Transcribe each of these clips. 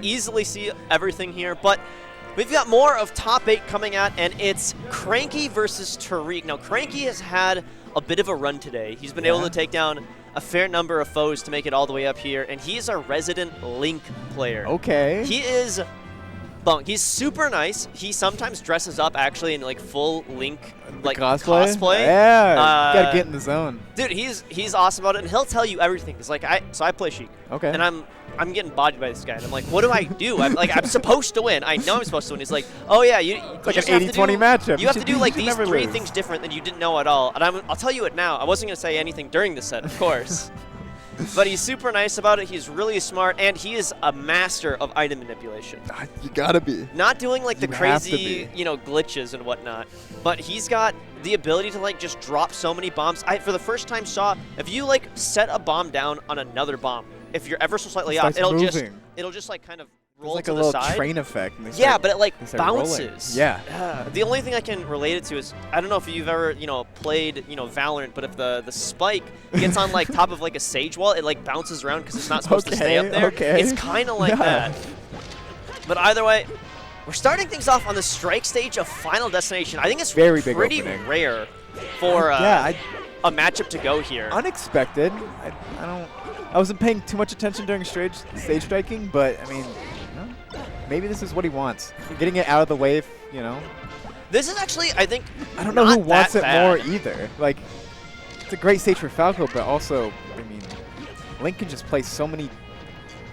easily see everything here, but we've got more of top 8 coming out, and it's Cranky versus Tarik. Now, Cranky has had a bit of a run today. He's been able to take down a fair number of foes to make it all the way up here, and he's our resident Link player. Okay. He is bunk. He's super nice. He sometimes dresses up actually in like full Link like cosplay. Yeah, you gotta get in the zone. Dude, he's awesome about it, and he'll tell you everything. It's like I play Sheik. Okay. And I'm getting bodied by this guy, and I'm like, what do I do? I'm supposed to win. I know I'm supposed to win. He's like, oh yeah, it's like an 80-20 matchup. You have to do like these 3 things different that you didn't know at all. And I'll tell you it now. I wasn't gonna say anything during the set, of course. But he's super nice about it. He's really smart, and he is a master of item manipulation. You gotta be. Not doing like the crazy, glitches and whatnot, but he's got the ability to like just drop so many bombs. I for the first time saw if you like set a bomb down on another bomb, if you're ever so slightly off, it'll just like kind of roll like to a the little side. Train effect. Yeah, but it like bounces. bounces. Yeah. The only thing I can relate it to is I don't know if you've ever played Valorant, but if the spike gets on like top of like a sage wall, it like bounces around because it's not supposed to stay up there. Okay. It's kind of like that. But either way, we're starting things off on the strike stage of Final Destination. I think it's pretty rare for a matchup to go here. Unexpected. I wasn't paying too much attention during stage striking, but I mean, maybe this is what he wants. Getting it out of the way, This is actually, I think, I don't know who wants it more either. Like, it's a great stage for Falco, but also, I mean, Link can just play so many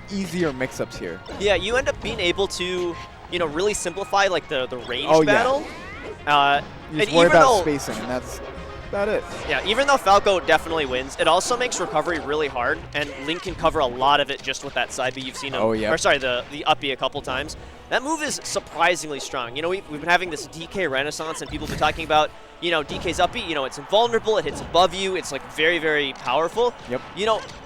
easier mix-ups here. Yeah, you end up being able to, really simplify like the range battle. You just worry about spacing, and that's about it. Yeah, even though Falco definitely wins, it also makes recovery really hard, and Link can cover a lot of it just with that side B. You've seen him, or sorry, the up B a couple times. That move is surprisingly strong. We've been having this DK renaissance, and people have been talking about, DK's up B, it's invulnerable, it hits above you, it's like very, very powerful. Yep.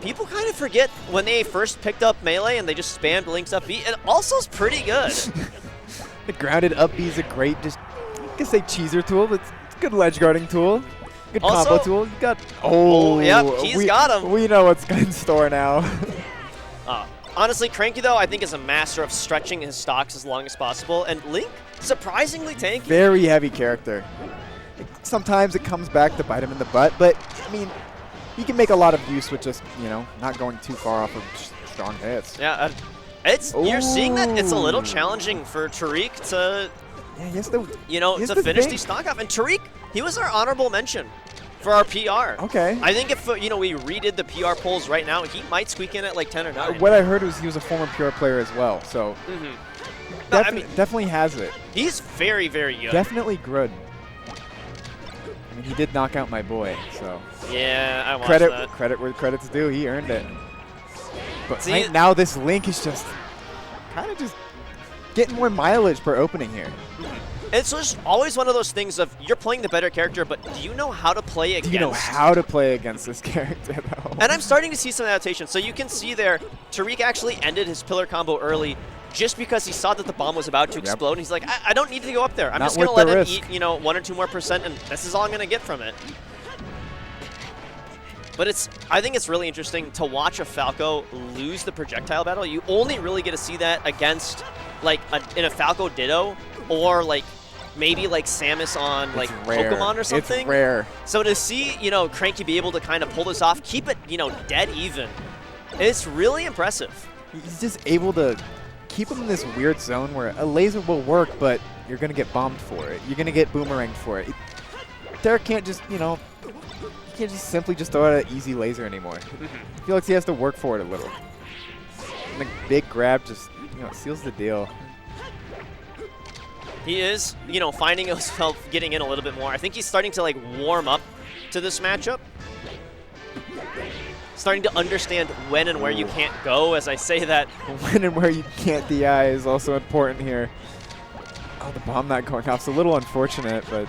People kind of forget when they first picked up Melee and they just spammed Link's up B, it also is pretty good. The grounded up B is a great, I could say cheeser tool, but it's a good ledge guarding tool. Good combo tool. You got. Yep, he's got him. We know what's in store now. Honestly, Cranky though, I think is a master of stretching his stocks as long as possible, and Link surprisingly tanky. Very heavy character. Sometimes it comes back to bite him in the butt, but I mean, he can make a lot of use with just not going too far off of strong hits. Yeah, you're seeing that it's a little challenging for Tarik to. Yeah, he has to. To finish the stock off, and Tarik, he was our honorable mention for our PR. Okay. I think if we redid the PR polls right now, he might squeak in at like 10 or 9. What I heard was he was a former PR player as well, so definitely has it. He's very, very good. Definitely good. I mean, he did knock out my boy, so. Yeah, I watched that. Credit where credit's due. He earned it. But see, now this Link is just kind of just getting more mileage per opening here. It's just always one of those things of you're playing the better character, but do you know how to play against? Do you know how to play against this character, though? And I'm starting to see some adaptation. So you can see there, Tarik actually ended his pillar combo early just because he saw that the bomb was about to explode. And he's like, I don't need to go up there. I'm just going to let him eat, 1 or 2 more %, and this is all I'm going to get from it. But I think it's really interesting to watch a Falco lose the projectile battle. You only really get to see that against, like, in a Falco Ditto, or like maybe like Samus on like Pokemon or something. It's rare. So to see, Cranky be able to kind of pull this off, keep it, dead even, it's really impressive. He's just able to keep him in this weird zone where a laser will work, but you're going to get bombed for it. You're going to get boomeranged for it. Tarik can't just, you can't just simply just throw out an easy laser anymore. I feel like he has to work for it a little. And the big grab just, seals the deal. He is, finding himself getting in a little bit more. I think he's starting to, like, warm up to this matchup. Starting to understand when and where you can't go, as I say that. When and where you can't DI is also important here. Oh, the bomb not going off. It's a little unfortunate, but...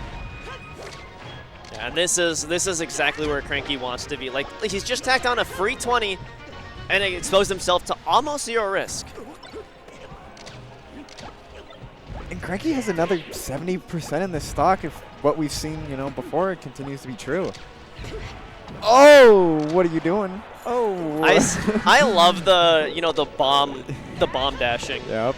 Yeah, and this is exactly where Cranky wants to be. Like, he's just tacked on a free 20 and exposed himself to almost 0 risk. And Cranky has another 70% in this stock if what we've seen, before it continues to be true. Oh, what are you doing? Oh. I love the, the bomb the bomb dashing. Yep.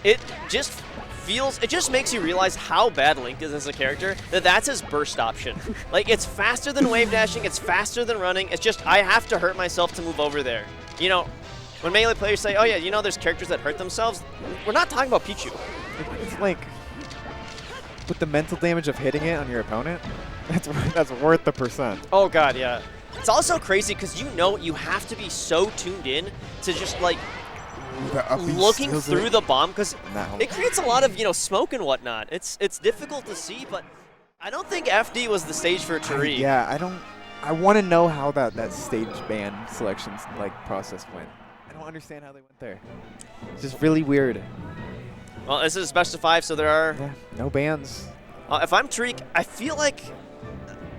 It just makes you realize how bad Link is as a character, that's his burst option. Like, it's faster than wave dashing, it's faster than running, it's just, I have to hurt myself to move over there. You know, when Melee players say, oh yeah, you know there's characters that hurt themselves, we're not talking about Pichu. It's like, with the mental damage of hitting it on your opponent, that's worth the percent. Oh god, yeah. It's also crazy because you know you have to be so tuned in to just like looking through the bomb because it creates a lot of, you know, smoke and whatnot. It's difficult to see, but I don't think FD was the stage for Tarik. Yeah, I want to know how that stage ban selection process went. I don't understand how they went there. It's just really weird. Well, this is best of 5, so there are no bans. If I'm Tarik, I feel like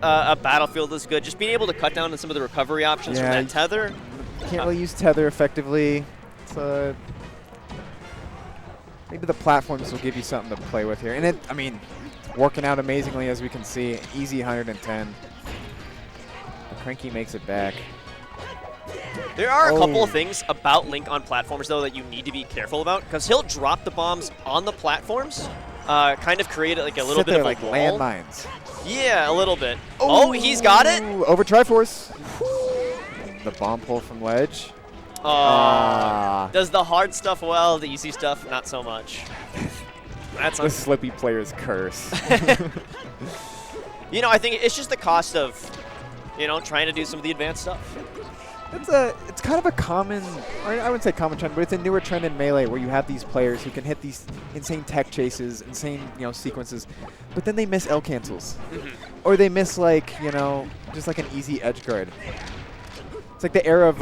a Battlefield is good. Just being able to cut down on some of the recovery options from that tether. Can't really use tether effectively. It's maybe the platforms will give you something to play with here. And I mean, working out amazingly as we can see. Easy 110. Cranky makes it back. There are a couple of things about Link on platforms, though, that you need to be careful about, because he'll drop the bombs on the platforms, kind of create like a little bit of like wall. Landmines. Yeah, a little bit. Oh, he's got it. Over Triforce. The bomb pull from ledge. Does the hard stuff well, the easy stuff not so much. That's the Slippy player's curse. You know, I think it's just the cost of, you know, trying to do some of the advanced stuff. It's kind of a common, I wouldn't say common trend, but it's a newer trend in Melee where you have these players who can hit these insane tech chases, insane, you know, sequences, but then they miss L cancels. Or they miss, like, you know, just like an easy edge guard. It's like the era of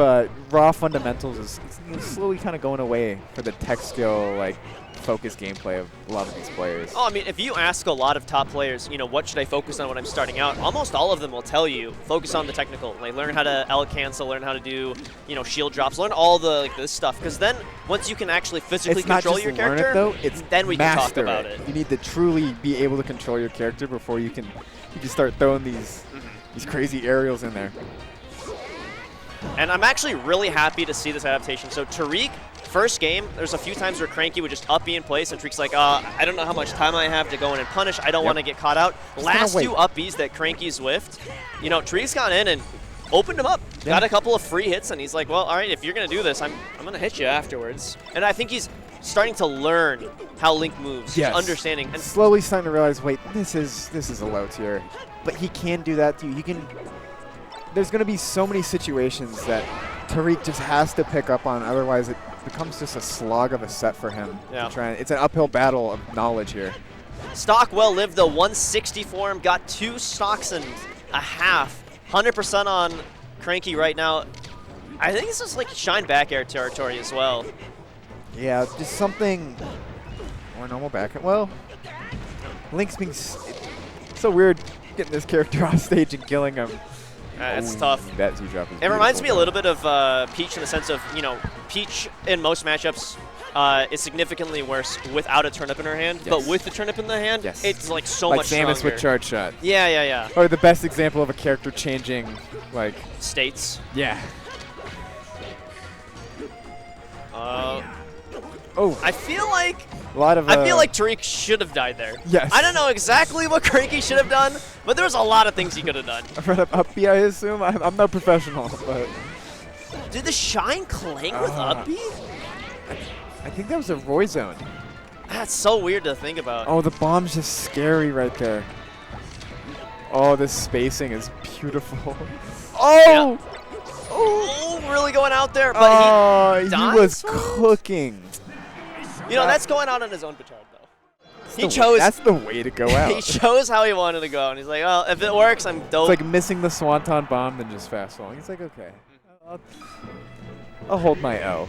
raw fundamentals is slowly kind of going away for the tech skill, like, focused gameplay of a lot of these players. Oh, I mean, if you ask a lot of top players, you know, what should I focus on when I'm starting out, almost all of them will tell you, focus on the technical. Like, learn how to L cancel, learn how to do, you know, shield drops, learn all the, like, this stuff. Because then, once you can actually physically control your character, then we can talk about it. You need to truly be able to control your character before you can start throwing these crazy aerials in there. And I'm actually really happy to see this adaptation. So Tarik, first game, there's a few times where Cranky would just up B in place, and Tarik's like, I don't know how much time I have to go in and punish. I don't want to get caught out. Last 2 up Bs that Cranky's whiffed, you know, Tarik's gone in and opened him up. Got a couple of free hits, and he's like, well, all right, if you're going to do this, I'm going to hit you afterwards. And I think he's starting to learn how Link moves. He's understanding. And slowly starting to realize, wait, this is a low tier. But he can do that too. He can. There's going to be so many situations that Tarik just has to pick up on, otherwise it becomes just a slog of a set for him. To try and, it's an uphill battle of knowledge here. Stock well lived, though. 160 for him. Got 2 stocks and a half. 100% on Cranky right now. I think this is like shine back air territory as well. Yeah, just something more normal back air. Well, Link's being so weird getting this character off stage and killing him. It's tough. That Z-drop is It reminds me a little bit of Peach in the sense of, you know, Peach in most matchups is significantly worse without a turnip in her hand, but with the turnip in the hand, it's like so much stronger. Samus with charge shot. Yeah. Or the best example of a character changing, like, states. Yeah. I feel like Tarik should have died there. Yes. I don't know exactly what Cranky should have done, but there was a lot of things he could have done. Up B, I assume? I'm no professional, but... Did the Shine clang with up B? I think that was a Roy zone. That's so weird to think about. Oh, the bomb's just scary right there. Oh, this spacing is beautiful. Oh! Oh, really going out there, but he was cooking. You know, that's going on his own petard, though. That's the way to go out. He chose how he wanted to go, and he's like, well, if it works, I'm dope. It's like missing the Swanton bomb, then just fast falling. He's like, okay, I'll hold my O.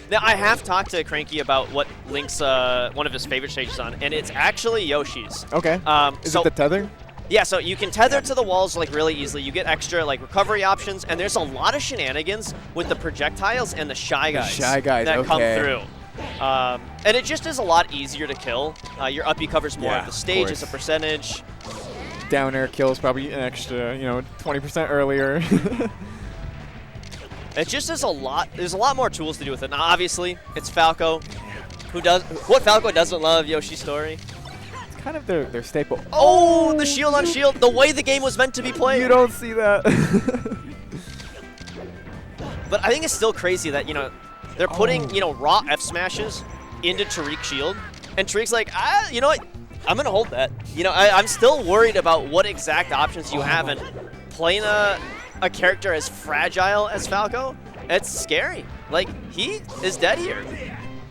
Now, I have talked to Cranky about what Link's one of his favorite stages on, and it's actually Yoshi's. Okay. Is it the tether? Yeah, so you can tether to the walls like really easily. You get extra like recovery options, and there's a lot of shenanigans with the projectiles and the Shy Guys, that come through. And it just is a lot easier to kill. Your up B covers more of the stage as a percentage. Down air kills probably an extra, 20% earlier. It just is a lot. There's a lot more tools to do with it. Now, obviously, it's Falco. What Falco doesn't love Yoshi's story? It's kind of their staple. Oh, the shield on shield. The way the game was meant to be played. You don't see that. But I think it's still crazy that, they're putting, raw F smashes into Tarik's shield. And Tarik's like, you know what? I'm going to hold that. I'm still worried about what exact options you have. And playing a character as fragile as Falco, it's scary. Like, he is dead here.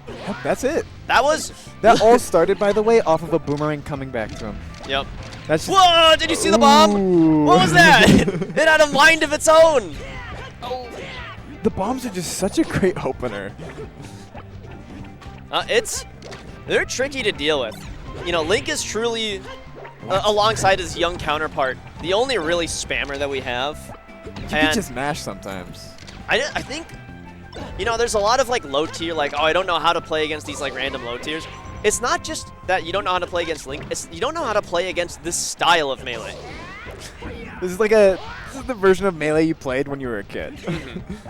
Yep, that's it. That all started, by the way, off of a boomerang coming back to him. Yep. That's just, whoa! Did you see the bomb? What was that? It had a mind of its own. Oh. The bombs are just such a great opener. They're tricky to deal with. Link is truly, alongside his young counterpart, the only really spammer that we have. You can just mash sometimes. I think, there's a lot of low tier, I don't know how to play against these random low tiers. It's not just that you don't know how to play against Link, it's you don't know how to play against this style of Melee. This is the version of Melee you played when you were a kid.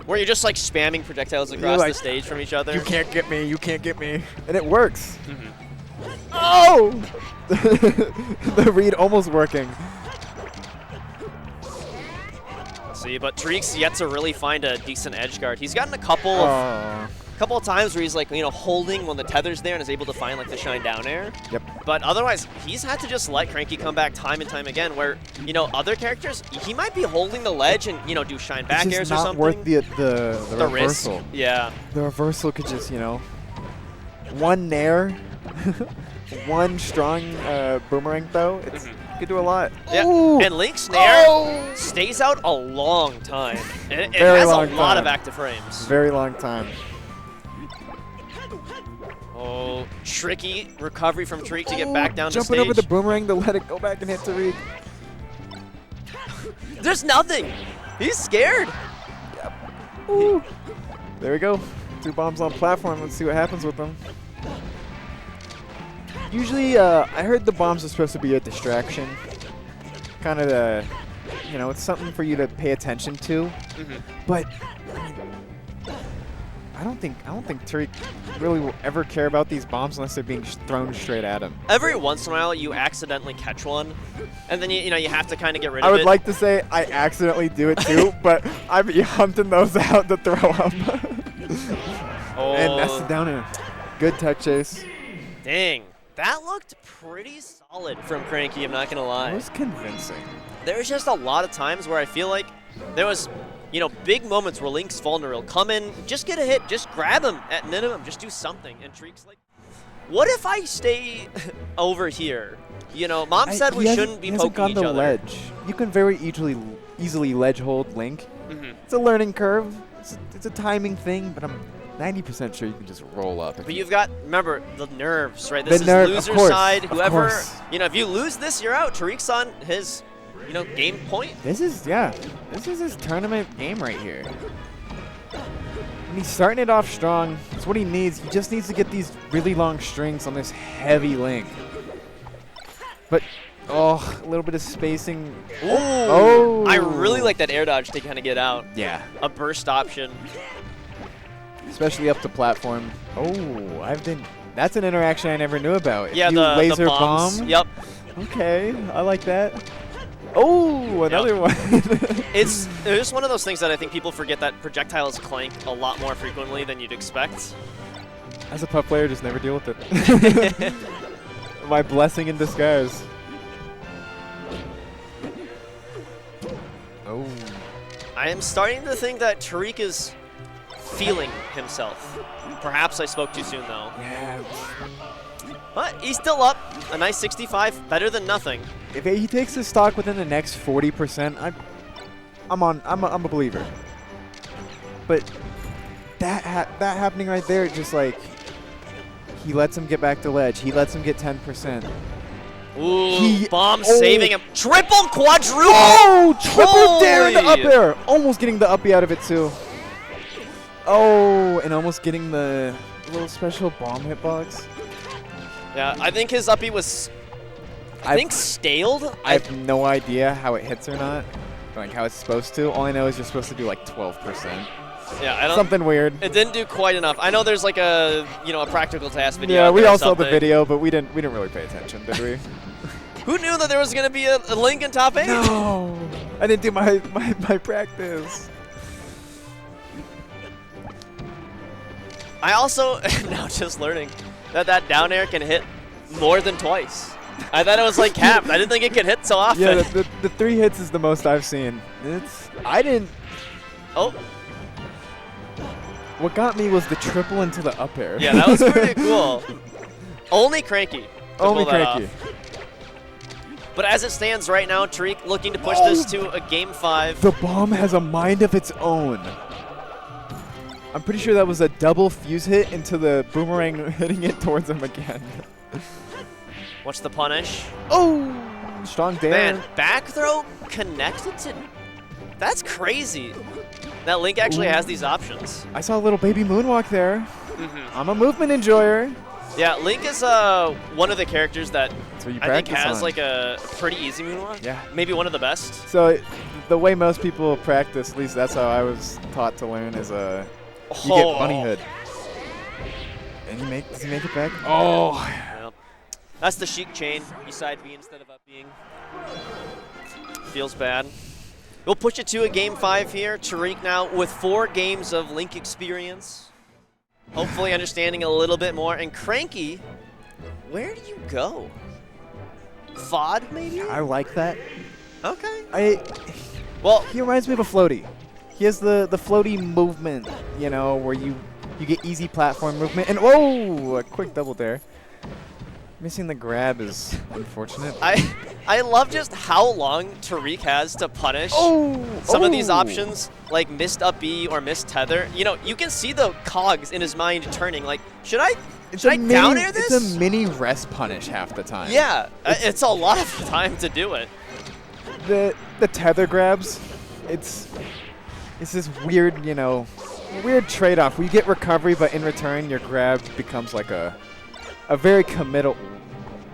Where you're just spamming projectiles across the stage from each other. You can't get me, you can't get me. And it works. Oh! The read almost working. See, but Tarik's yet to really find a decent edge guard. He's gotten a couple of times where he's holding when the tether's there and is able to find the shine down air. Yep. But otherwise, he's had to just let Cranky come back time and time again. Where other characters, he might be holding the ledge and do shine back airs or something. It's not worth the reversal. Risk. Yeah. The reversal could just one nair, one strong boomerang throw. It could do a lot. Yeah. Ooh. And Link's nair stays out a long time. It has a lot of active frames. Very long time. Oh, tricky recovery from Tarik to get back down to stage. Jumping over the boomerang to let it go back and hit Tarik. There's nothing. He's scared. Yep. Ooh. There we go. 2 bombs on platform. Let's see what happens with them. Usually, I heard the bombs are supposed to be a distraction. Kind of it's something for you to pay attention to. But I don't think Tarik really will ever care about these bombs unless they're being thrown straight at him. Every once in a while, you accidentally catch one, and then you have to kind of get rid of it. I would like to say I accidentally do it too, but I'd be hunting those out to throw up. And that's the down air. Good tech chase. Dang. That looked pretty solid from Cranky, I'm not going to lie. It was convincing. There's just a lot of times where I feel like there was, big moments where Link's vulnerable. Come in, just get a hit, just grab him at minimum, just do something. And Tarik's like, what if I stay over here? Mom said we shouldn't be poking each other. Ledge. You can very easily ledge hold Link. It's a learning curve. It's a timing thing, but I'm 90% sure you can just roll up. But you've got, remember, the nerves, right? This is loser side. Whoever, if you lose this, you're out. Tarik's on his, game point. This is his tournament game right here. And he's starting it off strong. That's what he needs. He just needs to get these really long strings on this heavy Link. But, a little bit of spacing. Ooh. Oh! I really like that air dodge to kind of get out. Yeah. A burst option. Especially up to platform. Oh, that's an interaction I never knew about. Yeah, the laser bombs. bomb. Yep. Okay, I like that. Oh, another one. It's just one of those things that I think people forget that projectiles clank a lot more frequently than you'd expect. As a pup player, just never deal with it. My blessing in disguise. Oh. I am starting to think that Tarik is feeling himself. Perhaps I spoke too soon, though. Yeah. But he's still up. A nice 65, better than nothing. If he takes his stock within the next 40%, I'm a believer. But that happening right there, just he lets him get back to ledge. He lets him get 10%. Ooh, bomb saving him. Triple quadruple. Oh, triple dare in the up air. Almost getting the uppie out of it too. Oh, and almost getting the little special bomb hitbox. Yeah, I think his uppie was, I think, staled. I have no idea how it hits or not, how it's supposed to. All I know is you're supposed to do 12%. Yeah, something weird. It didn't do quite enough. I know there's like a a practical task video. Yeah, we all saw the video, but we didn't really pay attention, did we? Who knew that there was gonna be a Link in top 8? No, I didn't do my practice. I also now just learning that down air can hit more than twice. I thought it was like capped. I didn't think it could hit so often. Yeah, the 3 hits is the most I've seen. I didn't. Oh. What got me was the triple into the up air. Yeah, that was pretty cool. Only Cranky. Only Cranky. But as it stands right now, Tarik looking to push this to a game 5. The bomb has a mind of its own. I'm pretty sure that was a double fuse hit into the boomerang hitting it towards him again. What's the punish? Oh! Strong dare. Man, back throw connected to... That's crazy. That Link actually has these options. I saw a little baby moonwalk there. I'm a movement enjoyer. Yeah, Link is one of the characters that I think has like a pretty easy moonwalk. Yeah. Maybe one of the best. So the way most people practice, at least that's how I was taught to learn, is you get bunny hood. And does he make it back? Oh. Well, that's the Sheik chain. You side B instead of up being. Feels bad. We'll push it to a game 5 here. Tarik now with 4 games of Link experience. Hopefully understanding a little bit more. And Cranky, where do you go? FOD, maybe? I like that. Okay. Well, he reminds me of a floaty. He has the floaty movement, where you get easy platform movement. And whoa, a quick double dare. Missing the grab is unfortunate. I love just how long Tarik has to punish some of these options, like missed up B or missed tether. You can see the cogs in his mind turning. Like, should I down air this? It's a mini rest punish half the time. Yeah, it's a lot of time to do it. The tether grabs, it's this weird, weird trade-off. We get recovery, but in return, your grab becomes like a very committal.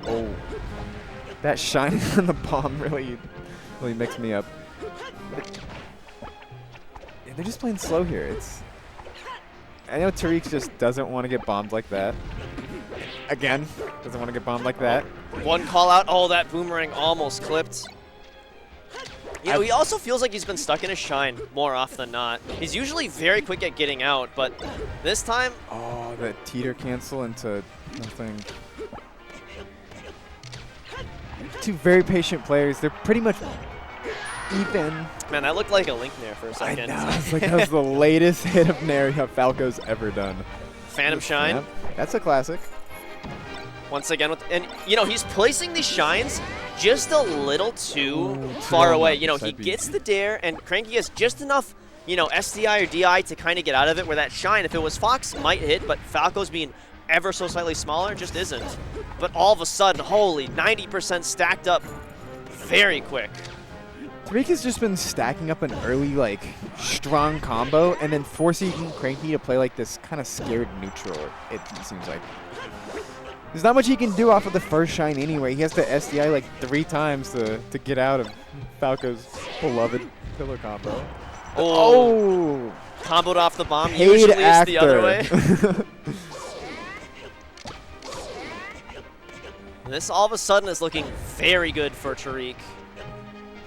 Oh, that shine on the bomb really mixed me up. They're just playing slow here. I know Tarik just doesn't want to get bombed like that. Again, doesn't want to get bombed like that. One call out. Oh, that boomerang almost clipped. He also feels like he's been stuck in a shine more often than not. He's usually very quick at getting out, but this time... Oh, the teeter cancel into nothing. 2 very patient players. They're pretty much even. Man, that looked like a Link Nair for a second. I know. It's like that was the latest hit of Nair Falco's ever done. Phantom Shine. Yep. That's a classic. Once again, he's placing these shines just a little too far away. He gets the dare, and Cranky has just enough, SDI or DI to kind of get out of it, where that shine, if it was Fox, might hit, but Falco's being ever so slightly smaller, just isn't. But all of a sudden, holy, 90% stacked up very quick. Tarik has just been stacking up an early, strong combo, and then forcing Cranky to play like this kind of scared neutral, it seems like. There's not much he can do off of the first shine anyway. He has to SDI 3 times to get out of Falco's beloved pillar combo. Oh! Comboed off the bomb. Usually it's the other way. This all of a sudden is looking very good for Tarik.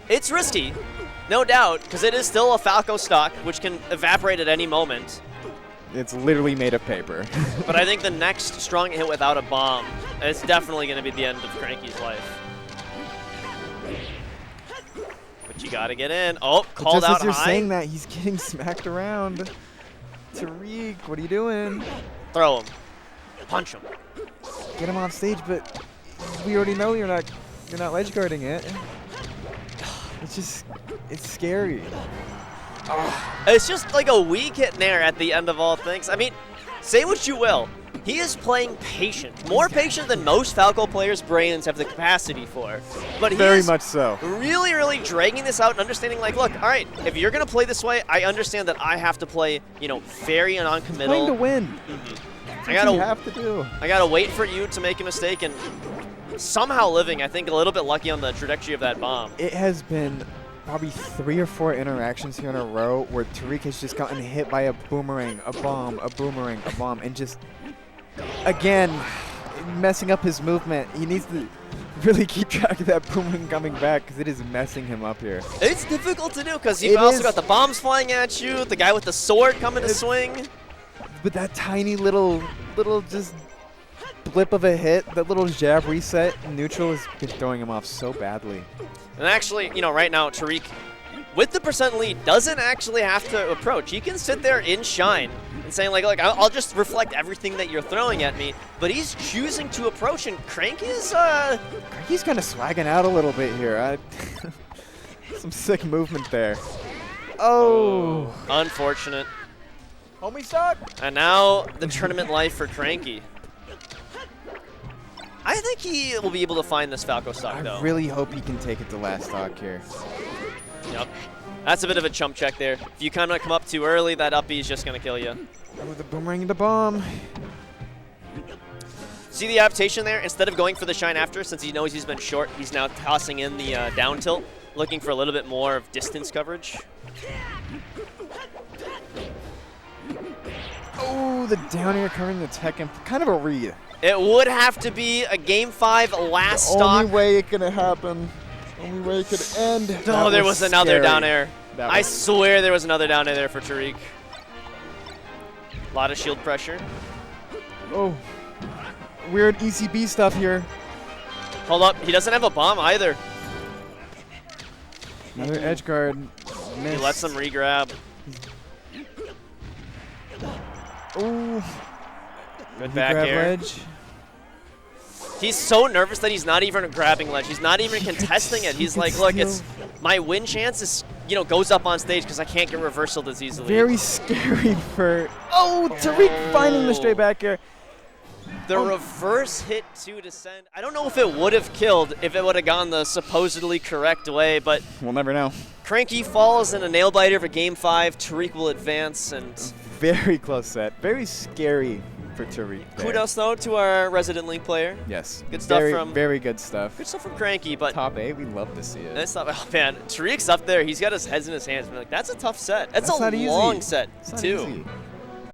It's risky, no doubt, because it is still a Falco stock, which can evaporate at any moment. It's literally made of paper. But I think the next strong hit without a bomb is definitely going to be the end of Cranky's life. But you got to get in. Oh, called out high. Just as you're saying that, he's getting smacked around. Tarik, what are you doing? Throw him. Punch him. Get him off stage, but we already know you're not ledge guarding it. It's scary. It's just like a weak hit Nair at the end of all things. I mean, say what you will. He is playing patient. More patient than most Falco players' brains have the capacity for. But he very much so. Really, really dragging this out and understanding, look, all right, if you're going to play this way, I understand that I have to play, very non-committal. Playing to win. That's what you have to do. I got to wait for you to make a mistake, and somehow living, I think, a little bit lucky on the trajectory of that bomb. It has been probably 3 or 4 interactions here in a row where Tarik has just gotten hit by a boomerang, a bomb, a boomerang, a bomb, and just, again, messing up his movement. He needs to really keep track of that boomerang coming back because it is messing him up here. It's difficult to do because you've also got the bombs flying at you, the guy with the sword coming to swing. But that tiny little just blip of a hit, that little jab reset, neutral has been throwing him off so badly. And actually, you know, right now, Tarik, with the percent lead, doesn't actually have to approach. He can sit there in shine and saying, like, look, I'll just reflect everything that you're throwing at me. But he's choosing to approach, and Cranky is, Cranky's kind of swagging out a little bit here. Some sick movement there. Oh. Unfortunate. Homie stock. And now the tournament life for Cranky. I think he will be able to find this Falco stock, though. I really hope he can take it to last stock here. Yep. That's a bit of a chump check there. If you kind of come up too early, that up B is just going to kill you. With the boomerang and the bomb. See the adaptation there? Instead of going for the shine after, since he knows he's been short, he's now tossing in the down tilt, looking for a little bit more of distance coverage. Oh, the down air covering the tech and kind of a read. It would have to be a Game 5 last stock. Only way it could happen. Only way it could end. Oh, there was another down air. I swear there was another down air there for Tarik. A lot of shield pressure. Oh, weird ECB stuff here. Hold up, he doesn't have a bomb either. Another edge guard. He lets him re-grab. Ooh. Good back air. Ledge. He's so nervous that he's not even grabbing ledge. He's not even contesting it. He's like, look, it's my win chance is, you know, goes up on stage because I can't get reversaled as easily. Very scary for, Tarik finding the straight back air. The reverse hit to descend. I don't know if it would have killed if it would have gone the supposedly correct way, but we'll never know. Cranky falls in a nail biter for Game 5. Tarik will advance, and very close set. Very scary for Tarik. Kudos though to our resident Link player. Yes. Good stuff from very good stuff. Good stuff from Cranky, but top 8, we love to see it. That's not, oh man, Tarik's up there. He's got his heads in his hands. Like, that's a tough set. That's a long set too. Easy.